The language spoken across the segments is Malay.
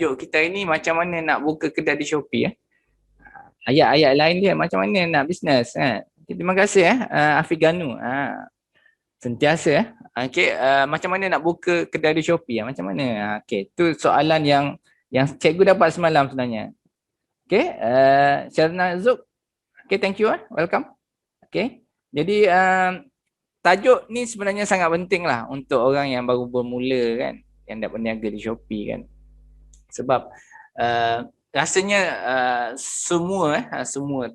tajuk kita ini macam mana nak buka kedai di Shopee. Ayat-ayat lain dia macam mana nak bisnes. Terima kasih Afiq Ganu. Sentiasa okey, macam mana nak buka kedai di Shopee, macam mana? Okey, tu soalan yang cikgu dapat semalam sebenarnya. Okey, Syarna Zuk. Okey, thank you, welcome. Okey, jadi tajuk ni sebenarnya sangat penting lah untuk orang yang baru bermula kan, yang nak berniaga di Shopee kan. Sebab rasanya semua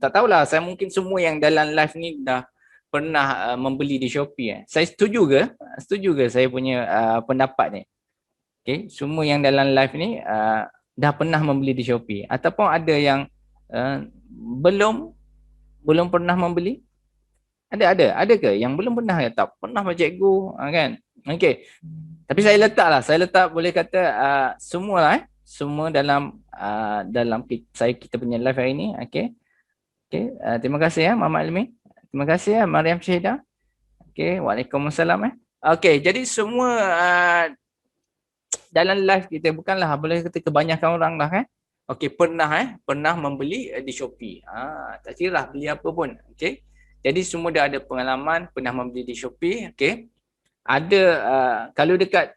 tak tahulah, saya mungkin semua yang dalam live ni dah pernah membeli di Shopee. Saya setuju ke saya punya pendapat ni? Okay, semua yang dalam live ni dah pernah membeli di Shopee ataupun ada yang belum pernah membeli? Ada ke yang belum pernah? Tak pernah Pak Cikgu kan? Okey. Tapi saya letak boleh kata semua lah semua dalam kita punya live hari ni. Okey. Terima kasih Muhammad Almi. Terima kasih Mariam Syahidah. Okey, waalaikumsalam Okey, jadi semua dalam live kita, bukanlah boleh kata kebanyakan orang dah okey, pernah membeli di Shopee. Tak kira lah beli apa pun. Okey. Jadi semua dah ada pengalaman pernah membeli di Shopee. Okey. Ada kalau dekat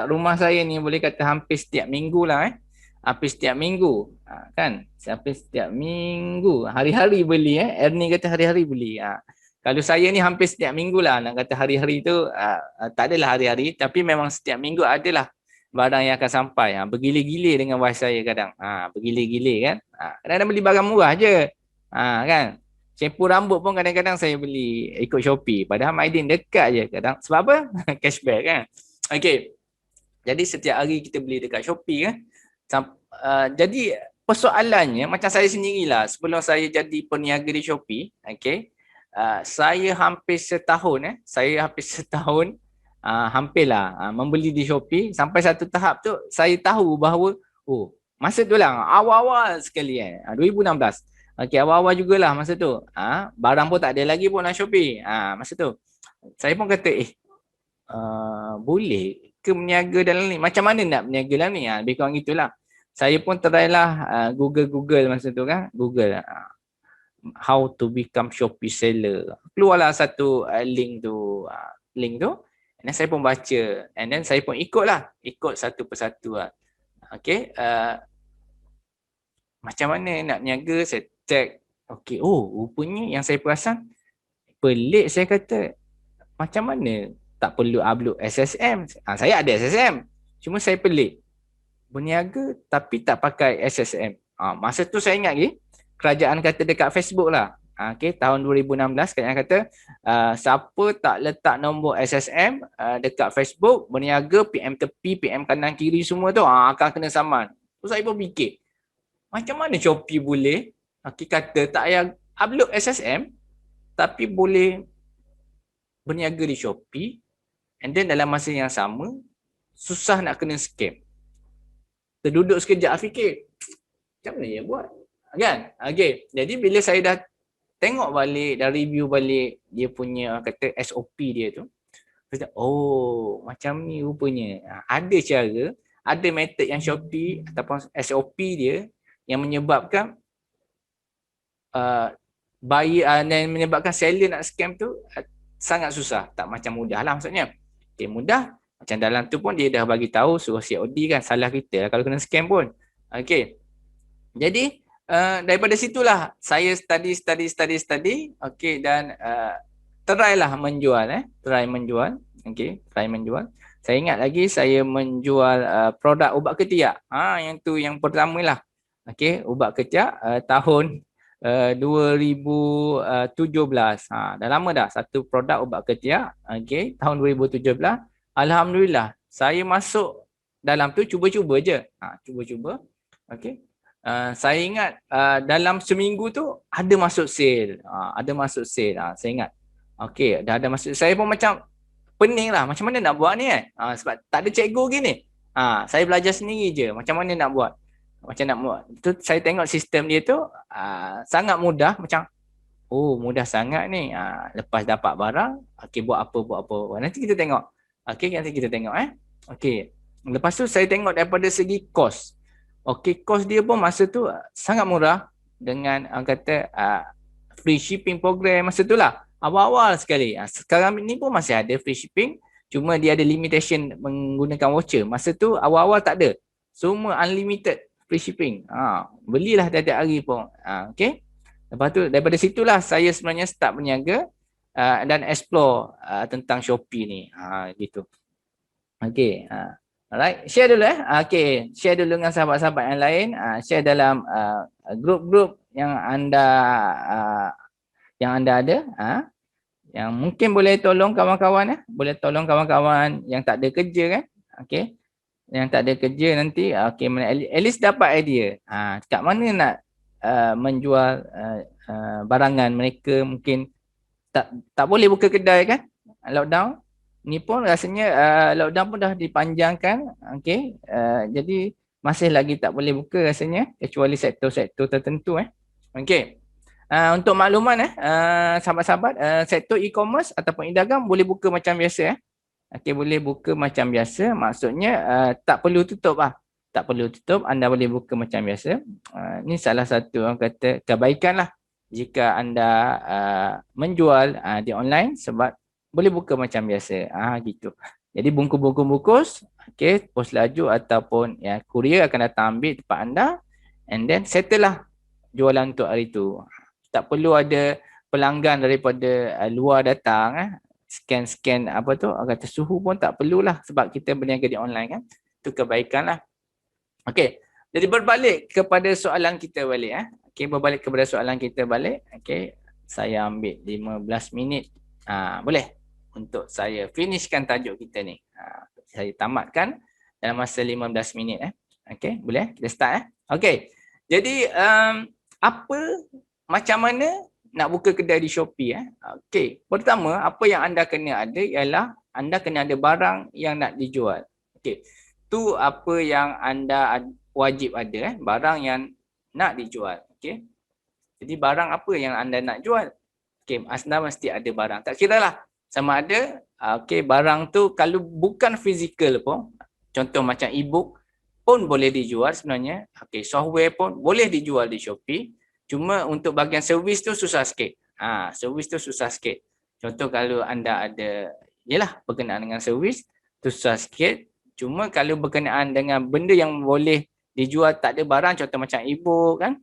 rumah saya ni boleh kata hampir setiap minggu lah hampir setiap minggu kan, hampir setiap minggu, hari-hari beli Ernie kata hari-hari beli. Kalau saya ni hampir setiap minggu lah, nak kata hari-hari tu tak adalah hari-hari, tapi memang setiap minggu adalah barang yang akan sampai. Bergilir-gilir dengan wife saya kadang. Bergilir-gilir kan. Kadang-kadang beli barang murah je. Kan. Shampoo rambut pun kadang-kadang saya beli ikut Shopee. Padahal Maidin dekat je kadang. Sebab apa? Cashback kan. Okey. Jadi setiap hari kita beli dekat Shopee kan. Jadi persoalannya macam saya sendirilah sebelum saya jadi peniaga di Shopee, okey. Saya hampir setahun hampirlah membeli di Shopee, sampai satu tahap tu saya tahu bahawa masa tu lah awal-awal sekali 2016. Okey, awal-awal jugalah masa tu. Barang pun tak ada lagi pun dalam Shopee. Masa tu saya pun kata boleh ke berniaga dalam ni? Macam mana nak berniaga dalam ni? Lebih kurang gitulah. Saya pun try lah Google masa tu kan. Google how to become Shopee seller. Keluarlah satu link tu. And then saya pun baca. And then saya pun ikut satu persatu lah. Okay. Macam mana nak niaga, saya check. Okay. Rupanya yang saya perasan pelik, saya kata. Macam mana tak perlu upload SSM? Saya ada SSM. Cuma saya pelik. Berniaga tapi tak pakai SSM. Masa tu saya ingat lagi, kerajaan kata dekat Facebook lah. Okay, tahun 2016 kerajaan kata siapa tak letak nombor SSM dekat Facebook, berniaga PM tepi, PM kanan kiri semua tu akan kena saman. So saya pun fikir, macam mana Shopee boleh kata tak payah upload SSM tapi boleh berniaga di Shopee, and then dalam masa yang sama susah nak kena scam. Terduduk sekejap fikir, macam mana dia buat? Kan? Okay. Jadi bila saya dah tengok balik, dah review balik dia punya kata SOP dia tu, saya kata, macam ni rupanya. Ada cara, ada method yang Shopee ataupun SOP dia yang menyebabkan buyer dan menyebabkan seller nak scam tu sangat susah. Tak macam mudah lah maksudnya. Okay, mudah. Macam dalam tu pun dia dah bagi tahu suruh COD kan, salah kita lah kalau kena scam pun. Okey. Jadi daripada situlah saya study. Okey, dan try menjual. Okey, try menjual. Saya ingat lagi saya menjual produk ubat ketiak. Yang tu yang pertama lah. Okey, ubat ketiak tahun 2017. Dah lama dah satu produk ubat ketiak. Okey, tahun 2017. Alhamdulillah, saya masuk dalam tu cuba-cuba je. Cuba-cuba. Okey. Saya ingat dalam seminggu tu ada masuk sale. Saya ingat. Okey, dah ada masuk. Saya pun macam pening lah. Macam mana nak buat ni sebab tak ada cikgu gini. Saya belajar sendiri je. Macam mana nak buat. Macam nak buat. Tu saya tengok sistem dia tu sangat mudah. Macam, mudah sangat ni. Lepas dapat barang, okey, buat apa. Nanti kita tengok. Okey, nanti kita tengok Okey. Lepas tu saya tengok daripada segi kos. Okey, kos dia pun masa tu sangat murah dengan kata free shipping program masa tu lah. Awal-awal sekali. Sekarang ni pun masih ada free shipping, cuma dia ada limitation menggunakan voucher. Masa tu awal-awal tak ada. Semua unlimited free shipping. Belilah tiap-tiap hari pun. Okey. Lepas tu daripada situlah saya sebenarnya start berniaga dan explore tentang Shopee ni. Gitu. Okey. Alright, share dulu Okey, share dulu dengan sahabat-sahabat yang lain. Share dalam grup-grup yang anda ada. Yang mungkin boleh tolong kawan-kawan boleh tolong kawan-kawan yang tak ada kerja kan. Okey. Yang tak ada kerja nanti okey, at least dapat idea. Kat mana nak menjual barangan mereka, mungkin tak boleh buka kedai kan. Lockdown. Ni pun rasanya lockdown pun dah dipanjangkan. Okey. Jadi masih lagi tak boleh buka rasanya kecuali sektor-sektor tertentu Okey. Untuk makluman sahabat-sahabat, sektor e-commerce ataupun e-dagang boleh buka macam biasa Okey, boleh buka macam biasa. Maksudnya tak perlu tutup Tak perlu tutup, anda boleh buka macam biasa. Ni salah satu orang kata kebaikan lah jika anda menjual di online, sebab boleh buka macam biasa. Gitu. Jadi bungkus-bungkus, okey, pos laju ataupun kurier akan datang ambil tempat anda, and then settle lah jualan untuk hari tu. Tak perlu ada pelanggan daripada luar datang scan apa tu, kata suhu pun tak perlulah sebab kita berniaga di online kan. Itu kebaikan lah. Okey. Jadi berbalik kepada soalan kita balik Okey, berbalik kepada soalan kita balik. Okey. Saya ambil 15 minit. Boleh untuk saya finishkan tajuk kita ni. Saya tamatkan dalam masa 15 minit Okey, boleh? Kita start Okey. Jadi macam mana nak buka kedai di Shopee Okey. Pertama, apa yang anda kena ada ialah anda kena ada barang yang nak dijual. Okey. Tu apa yang anda wajib ada barang yang nak dijual. Okey. Jadi barang apa yang anda nak jual? Okey, anda mesti ada barang. Tak kiralah sama ada okey, barang tu kalau bukan fizikal pun, contoh macam e-book pun boleh dijual sebenarnya. Okey, software pun boleh dijual di Shopee. Cuma untuk bahagian servis tu susah sikit. Servis tu susah sikit. Contoh kalau anda ada berkenaan dengan servis tu susah sikit. Cuma kalau berkenaan dengan benda yang boleh dijual tak ada barang, contoh macam e-book kan,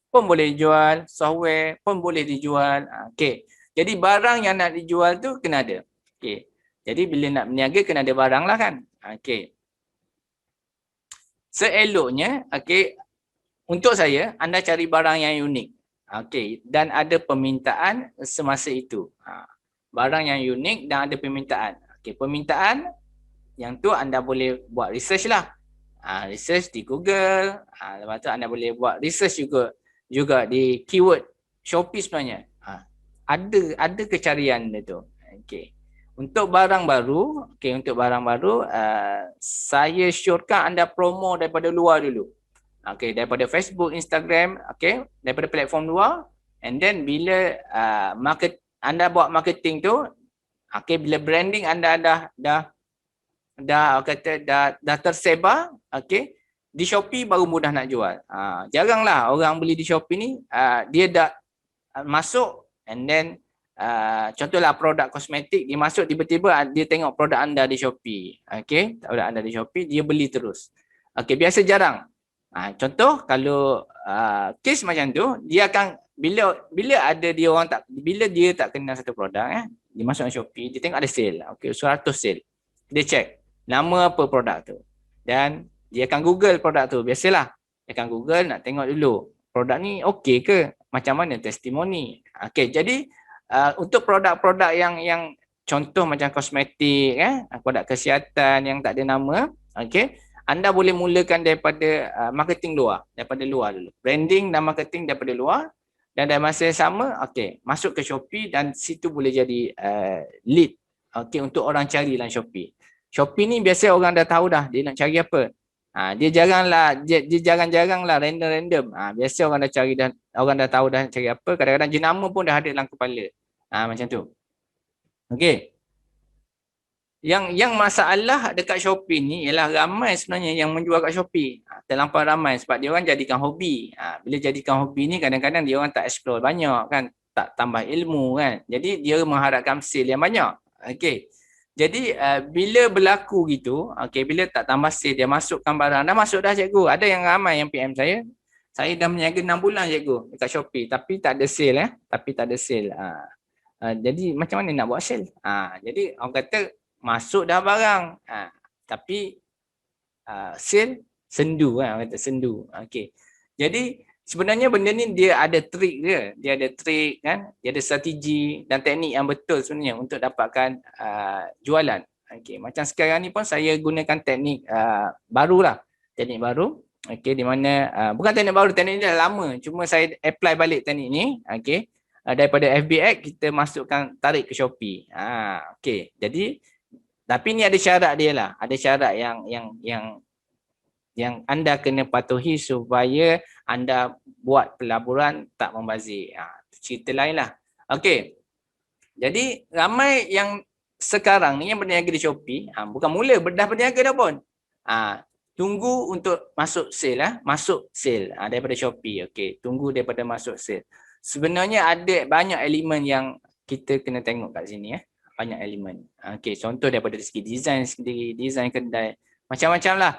pun boleh dijual, software pun boleh dijual. Okey. Jadi barang yang nak dijual tu kena ada. Okey. Jadi bila nak berniaga kena ada barang lah kan. Okey. Seeloknya, okey, untuk saya anda cari barang yang unik. Okey, dan ada permintaan semasa itu. Barang yang unik dan ada permintaan. Okey, permintaan yang tu anda boleh buat research lah. Research di Google. Lepas tu anda boleh buat research juga di keyword Shopee sebenarnya. Ada kecarian dia tu. Okey. Untuk barang baru, saya syorkan anda promo daripada luar dulu. Okey, daripada Facebook, Instagram, okey, daripada platform luar, and then bila anda buat marketing tu, okey, bila branding anda dah tersebar, okey, di Shopee baru mudah nak jual. Jaranglah orang beli di Shopee ni, dia dah masuk and then contohlah produk kosmetik, dia masuk tiba-tiba dia tengok produk anda di Shopee. Okey, produk anda di Shopee, dia beli terus. Okey, biasa jarang. Contoh kalau kes macam tu, dia akan bila ada dia orang bila dia tak kenal satu produk dia masuk ke Shopee, dia tengok ada sale. Okey, 100 sale. Dia check nama apa produk tu. Dan dia akan Google produk tu. Biasalah. Dia akan Google nak tengok dulu produk ni okey ke? Macam mana testimoni? Okey, jadi untuk produk-produk yang contoh macam kosmetik produk kesihatan yang tak ada nama, okey, anda boleh mulakan daripada marketing luar, daripada luar dulu. Branding dan marketing daripada luar, dan dalam masa yang sama, okey, masuk ke Shopee dan situ boleh jadi lead, okey, untuk orang cari dalam Shopee. Shopee ni biasa orang dah tahu dah dia nak cari apa. Dia jarang-jaranglah random. Biasa orang dah cari dah, orang dah tahu dah cari apa. Kadang-kadang jenama pun dah ada dalam kepala. Macam tu. Okey. Yang masalah dekat Shopee ni ialah ramai sebenarnya yang menjual kat Shopee. Terlampau ramai sebab dia orang jadikan hobi. Bila jadikan hobi ni kadang-kadang dia orang tak explore banyak kan, tak tambah ilmu kan. Jadi dia mengharapkan sale yang banyak. Okey. Jadi bila berlaku gitu, okey, bila tak tambah sale dia masukkan barang, dah masuk dah cikgu. Ada yang ramai yang PM saya. Saya dah berniaga 6 bulan cikgu dekat Shopee tapi tak ada sale tapi tak ada sale. Jadi macam mana nak buat sale? Jadi orang kata masuk dah barang tapi sale sendu kan, orang kata sendu. Okey. Jadi sebenarnya benda ni dia ada trik dia ada trik kan, dia ada strategi dan teknik yang betul sebenarnya untuk dapatkan jualan. Okey, macam sekarang ni pun saya gunakan teknik barulah, teknik baru. Okey, di mana bukan teknik baru, teknik ni dah lama, cuma saya apply balik teknik ni. Okey, daripada FBX kita masukkan, tarik ke Shopee. Okey, jadi tapi ni ada syarat dia lah. Ada syarat yang anda kena patuhi supaya anda buat pelaburan tak membazir. Cerita lain lah. Okey. Jadi ramai yang sekarang ni yang berniaga di Shopee, bukan mula, dah berniaga dah pun. Tunggu untuk masuk sale lah. Masuk sale daripada Shopee. Okey, tunggu daripada masuk sale. Sebenarnya ada banyak elemen yang kita kena tengok kat sini banyak elemen. Okey, contoh daripada segi design sendiri, design kedai, macam-macam lah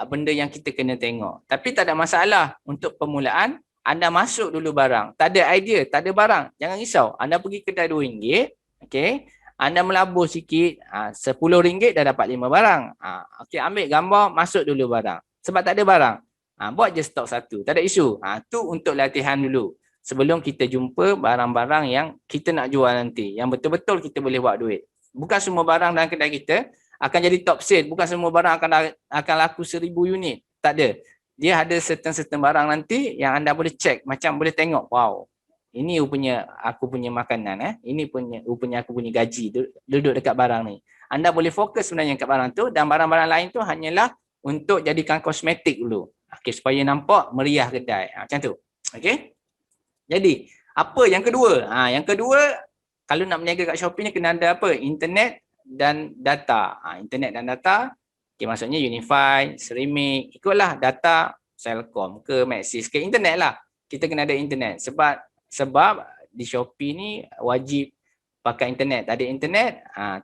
benda yang kita kena tengok. Tapi tak ada masalah untuk permulaan, anda masuk dulu barang. Tak ada idea, tak ada barang, jangan risau. Anda pergi kedai RM2, okey, anda melabur sikit, RM10 dah dapat 5 barang. Okey, ambil gambar, masuk dulu barang. Sebab tak ada barang, buat je stok satu, tak ada isu. Tu untuk latihan dulu. Sebelum kita jumpa barang-barang yang kita nak jual nanti, yang betul-betul kita boleh buat duit. Bukan semua barang dalam kedai kita akan jadi top sale. Bukan semua barang akan laku 1000 unit. Tak ada. Dia ada certain barang nanti yang anda boleh check. Macam boleh tengok, wow, ini rupanya aku punya makanan. Ini rupanya aku punya gaji duduk dekat barang ni. Anda boleh fokus sebenarnya kat barang tu, dan barang-barang lain tu hanyalah untuk jadikan kosmetik dulu. Okay, supaya nampak meriah kedai. Macam tu. Okay. Jadi, apa yang kedua? Yang kedua, kalau nak berniaga kat Shopee ni kena ada apa? Internet dan data. Internet dan data, okay, maksudnya Unify, Seremic, ikutlah data Celcom ke Maxis ke, internet lah. Kita kena ada internet. Sebab di Shopee ni wajib pakai internet. Tak ada internet,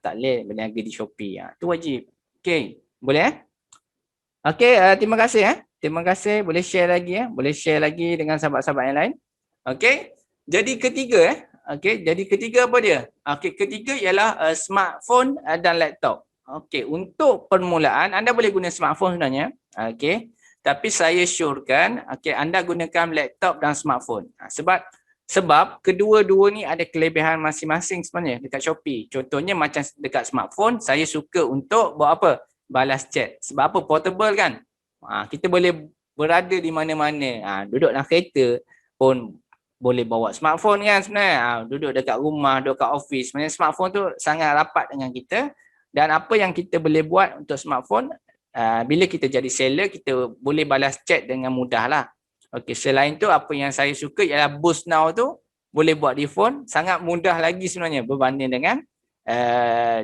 tak boleh berniaga di Shopee. Tu wajib. Okay, boleh Okay, terima kasih Terima kasih. Boleh share lagi Boleh share lagi dengan sahabat-sahabat yang lain. Okey, jadi ketiga okey, jadi ketiga apa dia? Okey, ketiga ialah smartphone dan laptop. Okey, untuk permulaan anda boleh guna smartphone sebenarnya. Okey, tapi saya syorkan anda gunakan laptop dan smartphone. Sebab kedua-dua ni ada kelebihan masing-masing sebenarnya dekat Shopee. Contohnya macam dekat smartphone, saya suka untuk buat apa? Balas chat. Sebab apa? Portable kan? Kita boleh berada di mana-mana. Duduk dalam kereta pun boleh bawa smartphone kan sebenarnya. Duduk dekat rumah, duduk kat office. Sebenarnya smartphone tu sangat rapat dengan kita. Dan apa yang kita boleh buat untuk smartphone, bila kita jadi seller, kita boleh balas chat dengan mudah lah. Okey, selain tu apa yang saya suka ialah Boost Now tu boleh buat di phone, sangat mudah lagi sebenarnya berbanding dengan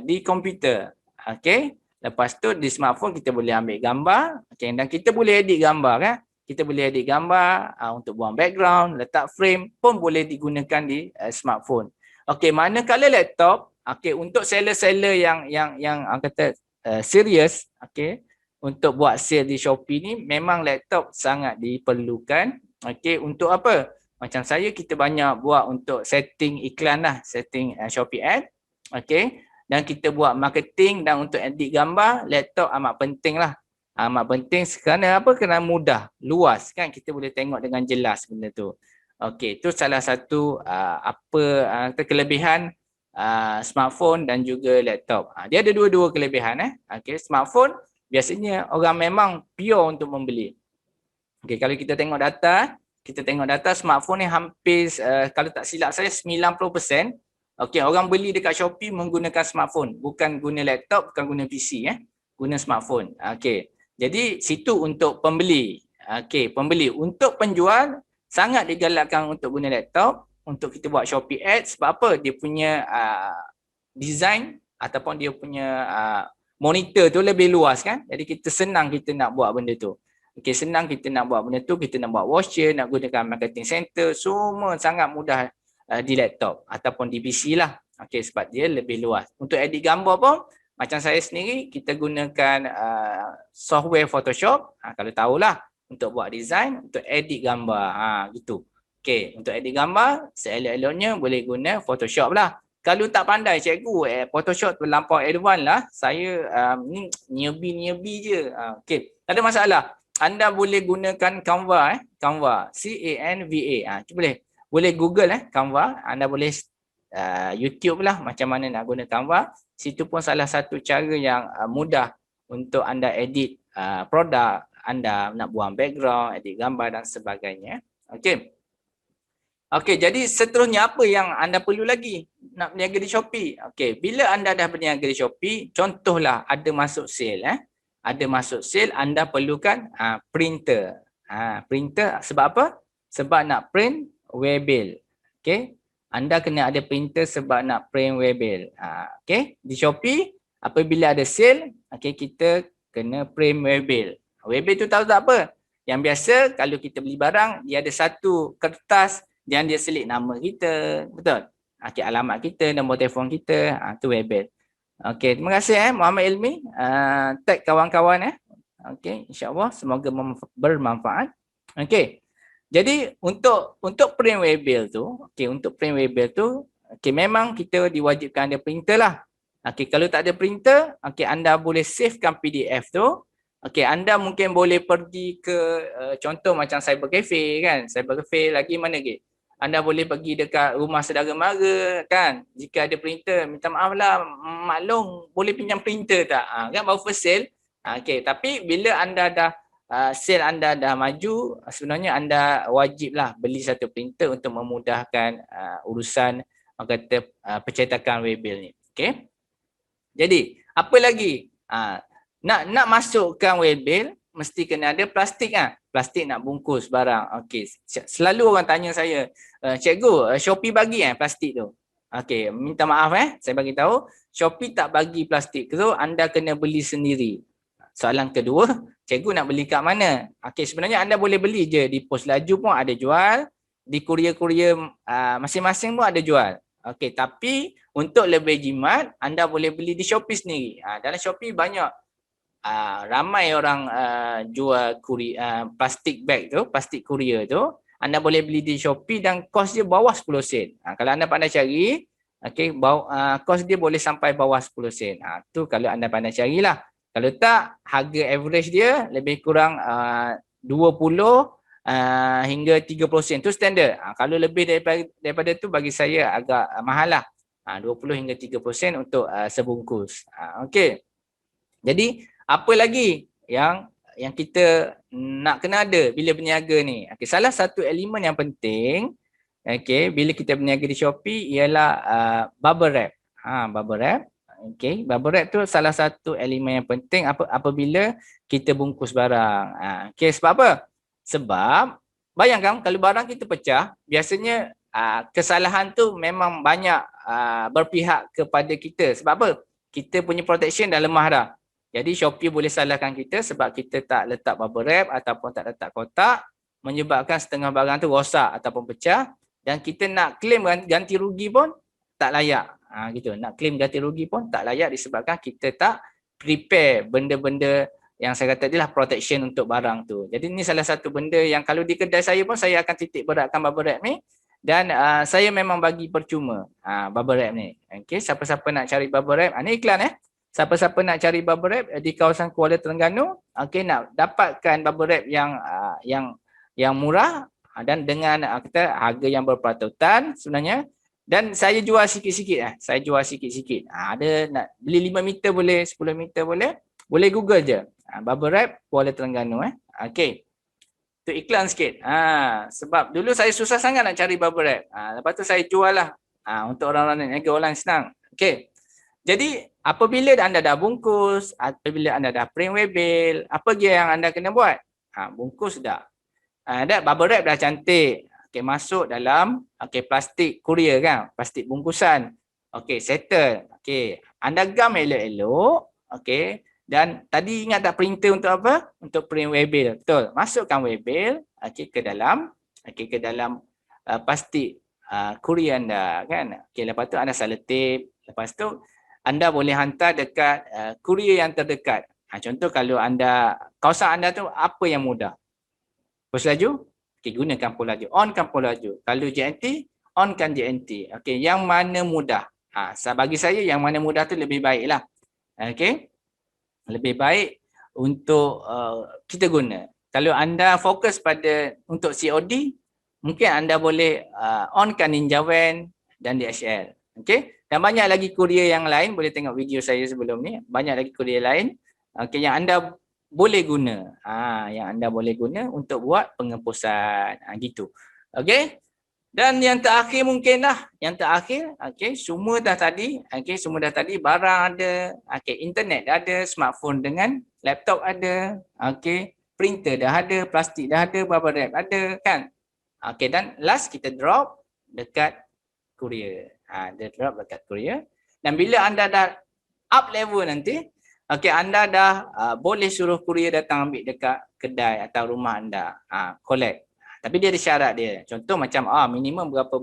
di komputer. Okey, lepas tu di smartphone kita boleh ambil gambar, dan kita boleh edit gambar kan. Kita boleh edit gambar untuk buang background, letak frame pun boleh digunakan di smartphone. Okey, manakala laptop, untuk seller-seller yang kata serius, untuk buat sale di Shopee ni memang laptop sangat diperlukan. Untuk apa? Macam kita banyak buat untuk setting iklan lah, setting Shopee ad. Dan kita buat marketing dan untuk edit gambar, laptop amat penting lah. Amat penting kerana apa? Kerana mudah, luas kan, kita boleh tengok dengan jelas benda tu. Okey, itu salah satu kelebihan smartphone dan juga laptop. Dia ada dua-dua kelebihan smartphone biasanya orang memang pure untuk membeli. Okey, kalau kita tengok data smartphone ni hampir kalau tak silap saya 90%. Okey, orang beli dekat Shopee menggunakan smartphone, bukan guna laptop, bukan guna PC guna smartphone. Okey. Jadi situ untuk pembeli. Pembeli. Untuk penjual sangat digalakkan untuk guna laptop untuk kita buat Shopee Ads. Sebab apa? Dia punya design ataupun dia punya monitor tu lebih luas kan. Jadi kita senang kita nak buat benda tu. Okey, senang kita nak buat benda tu, kita nak buat watcher, nak gunakan marketing center, semua sangat mudah di laptop ataupun di PC lah. Okey, sebab dia lebih luas. Untuk edit gambar pun macam saya sendiri, kita gunakan software Photoshop. Kalau tahulah, untuk buat design, untuk edit gambar. Gitu. Okey, untuk edit gambar, seelok-eloknya boleh guna Photoshop lah. Kalau tak pandai cikgu, Photoshop terlampau advance lah. Saya ni newbie je. Okey, tak ada masalah. Anda boleh gunakan Canva. Canva. C-A-N-V-A. Boleh Google Canva. Anda boleh YouTube lah macam mana nak guna Canva. Situ pun salah satu cara yang mudah untuk anda edit produk. Anda nak buang background, edit gambar dan sebagainya. Okey. Okey, jadi seterusnya apa yang anda perlu lagi nak berniaga di Shopee? Okey, bila anda dah berniaga di Shopee, contohlah ada masuk sale Ada masuk sale, anda perlukan printer. Printer sebab apa? Sebab nak print waybill. Okey. Anda kena ada printer sebab nak print waybill. Okey, di Shopee apabila ada sale, okey, kita kena print waybill. Waybill tu tahu tak apa? Yang biasa kalau kita beli barang, dia ada satu kertas yang dia selit nama kita, betul? Okey, alamat kita, nombor telefon kita, tu waybill. Okey, terima kasih Muhammad Ilmi. Tag kawan-kawan Okey, insya-Allah semoga bermanfaat. Okey. Jadi untuk print waybill tu, okey, untuk print waybill tu, okey, memang kita diwajibkan ada printer lah. Okey, kalau tak ada printer, okey, anda boleh savekan PDF tu. Okey, anda mungkin boleh pergi ke contoh macam cyber cafe kan. Cyber cafe lagi mana lagi? Anda boleh pergi dekat rumah saudara mara kan. Jika ada printer, minta maaf lah Mak Long, boleh pinjam printer tak? Kan baru first sale. Okey, tapi bila anda dah sale anda dah maju, sebenarnya anda wajiblah beli satu printer untuk memudahkan urusan kata percetakan waybill ni. Okey. Jadi, apa lagi? Nak masukkan waybill mesti kena ada plastik Plastik nak bungkus barang. Okey, selalu orang tanya saya, cikgu, Shopee bagi plastik tu. Okey, minta maaf saya bagi tahu, Shopee tak bagi plastik tu, anda kena beli sendiri. Soalan kedua, cikgu nak beli kat mana? Okey, sebenarnya anda boleh beli je di pos laju pun ada jual, di kurier-kurier masing-masing pun ada jual. Okey, tapi untuk lebih jimat, anda boleh beli di Shopee sendiri. Dalam Shopee banyak ramai orang jual plastik bag tu, plastik kurier tu. Anda boleh beli di Shopee dan kos dia bawah 10 sen. Kalau anda pandai cari, okey, kos dia boleh sampai bawah 10 sen. Tu kalau anda pandai carilah. Kalau tak, harga average dia lebih kurang 20 hingga 30 sen. Tu standard. Kalau lebih daripada tu bagi saya agak mahal lah. 20 hingga 30 sen untuk sebungkus. Okey. Jadi apa lagi yang kita nak kena ada bila berniaga ni? Okey, salah satu elemen yang penting, okey, bila kita berniaga di Shopee ialah bubble wrap. Bubble wrap. Okey, bubble wrap tu salah satu elemen yang penting apabila kita bungkus barang. Okey, sebab apa? Sebab bayangkan kalau barang kita pecah, biasanya kesalahan tu memang banyak berpihak kepada kita. Sebab apa? Kita punya protection dah lemah dah. Jadi Shopee boleh salahkan kita sebab kita tak letak bubble wrap ataupun tak letak kotak, menyebabkan setengah barang tu rosak ataupun pecah, dan kita nak claim ganti rugi pun tak layak. Gitu. Nak claim ganti rugi pun tak layak disebabkan kita tak prepare benda-benda yang saya kata adalah protection untuk barang tu. Jadi ini salah satu benda yang kalau di kedai saya pun saya akan titik beratkan bubble wrap ni, dan saya memang bagi percuma bubble wrap ni. Okey, siapa-siapa nak cari bubble wrap, ni iklan siapa-siapa nak cari bubble wrap di kawasan Kuala Terengganu, okey, nak dapatkan bubble wrap yang murah dan dengan kita harga yang berpatutan sebenarnya, dan saya jual sikit-sikit saya jual sikit-sikit. Ada nak beli 5 meter boleh, 10 meter boleh Google je. Bubble wrap Kuala Terengganu Okey. Tu iklan sikit. Sebab dulu saya susah sangat nak cari bubble wrap. Lepas tu saya jual lah. Untuk orang-orang ni, orang senang. Okey. Jadi apabila anda dah bungkus, apabila anda dah print waybill, apa dia yang anda kena buat? Bungkus dah. Dah bubble wrap dah cantik. Okey, masuk dalam plastik kurier kan, plastik bungkusan. Okey, settle. Okey, Anda gam elok-elok. Okey. Dan tadi ingat tak printer untuk apa? Untuk print waybill. Betul. Masukkan waybill ke dalam plastik kurier anda kan. Okey, lepas tu anda selotip. Lepas tu anda boleh hantar dekat kurier yang terdekat. Contoh kalau kawasan anda tu apa yang mudah? Pos laju? Okey, gunakan pos laju. Onkan pos laju. Kalau JNT, onkan JNT. Okey, yang mana mudah? Bagi saya yang mana mudah tu lebih baiklah. Okey. Lebih baik untuk kita guna. Kalau anda fokus pada untuk COD, mungkin anda boleh onkan NinjaVan dan DHL. Okey. Dan banyak lagi kurier yang lain, boleh tengok video saya sebelum ni. Banyak lagi kurier lain yang anda boleh guna. Yang anda boleh guna untuk buat pengepusan. Gitu. Okey. Dan yang terakhir mungkinlah, semua dah tadi, barang ada, internet dah ada, smartphone dengan laptop ada, printer dah ada, plastik dah ada, bubble wrap ada kan. Dan last kita drop dekat kurier. Dan bila anda dah up level nanti, anda dah boleh suruh kurier datang ambil dekat kedai atau rumah anda, collect. Tapi dia ada syarat dia. Contoh macam minimum berapa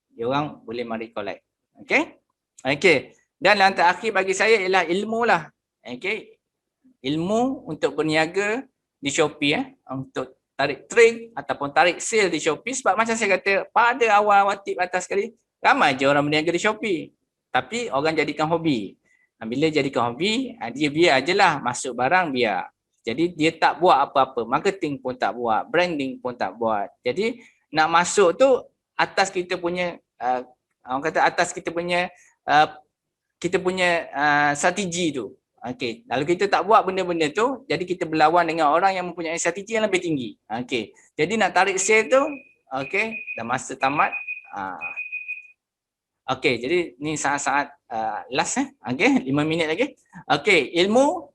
dia orang boleh mari collect. Okey. Dan yang terakhir bagi saya ialah ilmu lah. Ilmu untuk berniaga di Shopee untuk tarik trade ataupun tarik sale di Shopee, sebab macam saya kata pada awal tip atas sekali, ramai je orang berniaga di Shopee. Tapi orang jadikan hobi. Bila jadikan hobi, dia biar je lah masuk barang biar. Jadi dia tak buat apa-apa, marketing pun tak buat, branding pun tak buat. Jadi nak masuk tu atas kita punya atas kita punya strategi tu. Okey, kalau kita tak buat benda-benda tu, jadi kita berlawan dengan orang yang mempunyai strategi yang lebih tinggi. Okey. Jadi nak tarik sale tu, dah masa tamat. Okey, jadi ni sangat-sangat last 5 minit lagi. Okey, ilmu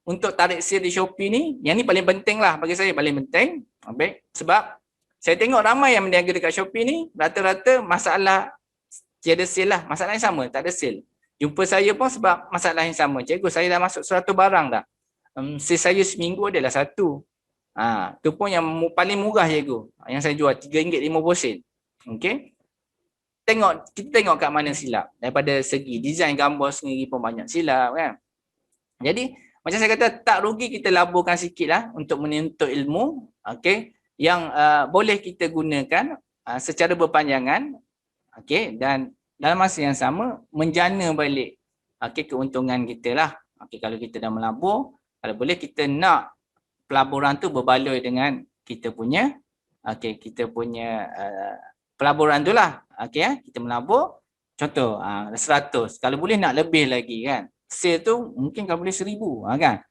untuk tarik sale di Shopee ni, yang ni paling penting lah bagi saya, paling penting. Baik, sebab saya tengok ramai yang berniaga dekat Shopee ni, rata-rata masalah tiada sale lah, masalah yang sama, tak ada sale. Jumpa saya pun sebab masalah yang sama. Cikgu, saya dah masuk 100 barang dah. Sale saya seminggu adalah 1. Tu pun yang paling murah cikgu. Yang saya jual RM3.50. Okey. Kita tengok kat mana silap. Daripada segi design gambar sendiri pun banyak silap kan. Jadi macam saya kata, tak rugi kita laburkan sikit lah untuk menuntut ilmu, yang boleh kita gunakan secara berpanjangan, dan dalam masa yang sama menjana balik keuntungan kita lah. Kalau kita dah melabur, kalau boleh kita nak pelaburan tu berbaloi dengan kita punya pelaburan tu lah. Kita melabur, contoh 100, kalau boleh nak lebih lagi kan. Sale tu mungkin kalau boleh 1000 kan.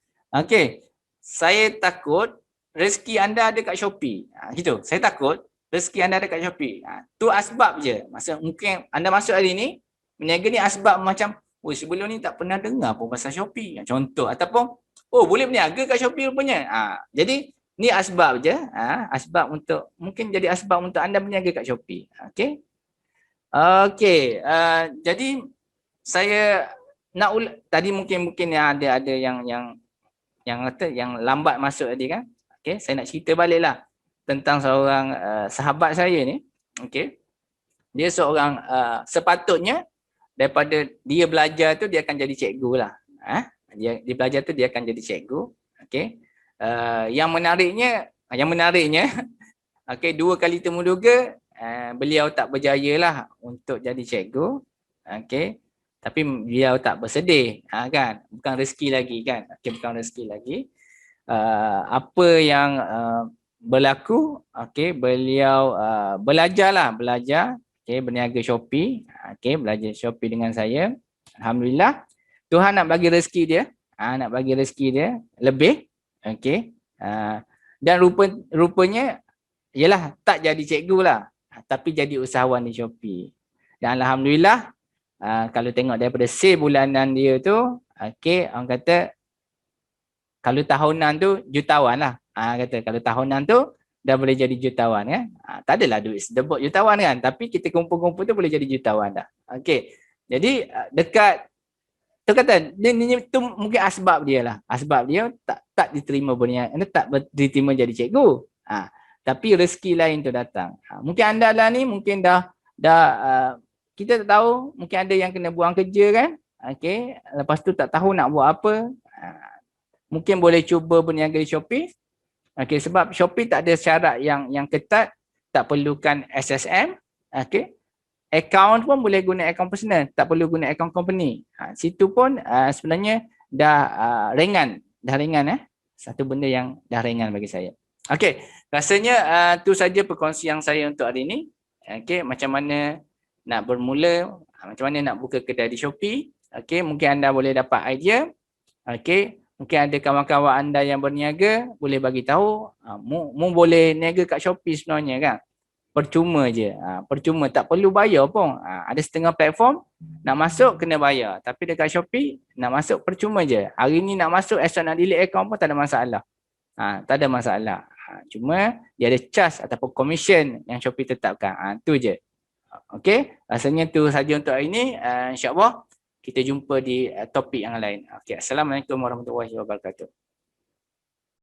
Saya takut rezeki anda ada kat Shopee. Gitu. Saya takut rezeki anda ada kat Shopee. Tu asbab je. Masa mungkin anda masuk hari ni, berniaga ni asbab macam, sebelum ni tak pernah dengar pun pasal Shopee. Contoh. Ataupun, boleh berniaga kat Shopee rupanya. Jadi ni asbab je. Asbab untuk, mungkin jadi asbab untuk anda berniaga kat Shopee. Jadi saya nak tadi mungkin yang ada yang lambat masuk tadi kan. Saya nak cerita baliklah tentang seorang sahabat saya ni. Dia seorang sepatutnya daripada dia belajar tu dia akan jadi cikgu lah. Dia belajar tu dia akan jadi cikgu. Yang menariknya 2 kali temu duga beliau tak berjaya lah untuk jadi cikgu. Tapi beliau tak bersedih, kan? Bukan rezeki lagi kan? Bukan rezeki lagi. Apa yang berlaku? Beliau belajar, berniaga Shopee. Belajar Shopee dengan saya. Alhamdulillah, Tuhan nak bagi rezeki dia, lebih. Dan rupanya ialah tak jadi cikgu lah, tapi jadi usahawan di Shopee. Dan alhamdulillah, kalau tengok daripada sale bulanan dia tu, orang kata kalau tahunan tu jutawan lah. Kalau tahunan tu dah boleh jadi jutawan kan. Tak adalah duit sedebut jutawan kan, tapi kita kumpul-kumpul tu boleh jadi jutawan dah. Jadi dekat Tu kata, tu mungkin asbab dia lah. Asbab dia tak diterima berniaga, tak diterima jadi cikgu. Tapi rezeki lain tu datang. Mungkin anda lah ni, mungkin dah kita tak tahu, mungkin ada yang kena buang kerja kan. Okay. Lepas tu tak tahu nak buat apa. Mungkin boleh cuba berniaga di Shopee. Okay. Sebab Shopee tak ada syarat yang ketat. Tak perlukan SSM. Okay. Account pun boleh guna account personal, tak perlu guna account company. Situ pun sebenarnya dah ringan, satu benda yang dah ringan bagi saya. Okey, rasanya tu saja perkongsian saya untuk hari ini. Okey, macam mana nak bermula, macam mana nak buka kedai di Shopee. Okey, mungkin anda boleh dapat idea. Okey, mungkin ada kawan-kawan anda yang berniaga, boleh bagi tahu, mu boleh niaga kat Shopee sebenarnya kan. Percuma je. Percuma, tak perlu bayar pun. Ada setengah platform nak masuk kena bayar. Tapi dekat Shopee nak masuk percuma je. Hari ni nak masuk, esok nak delete account pun tak ada masalah. Tak ada masalah. Cuma dia ada charge ataupun commission yang Shopee tetapkan. Tu je. Okey, rasanya tu saja untuk hari ni. InsyaAllah kita jumpa di topik yang lain. Okey, Assalamualaikum warahmatullahi wabarakatuh.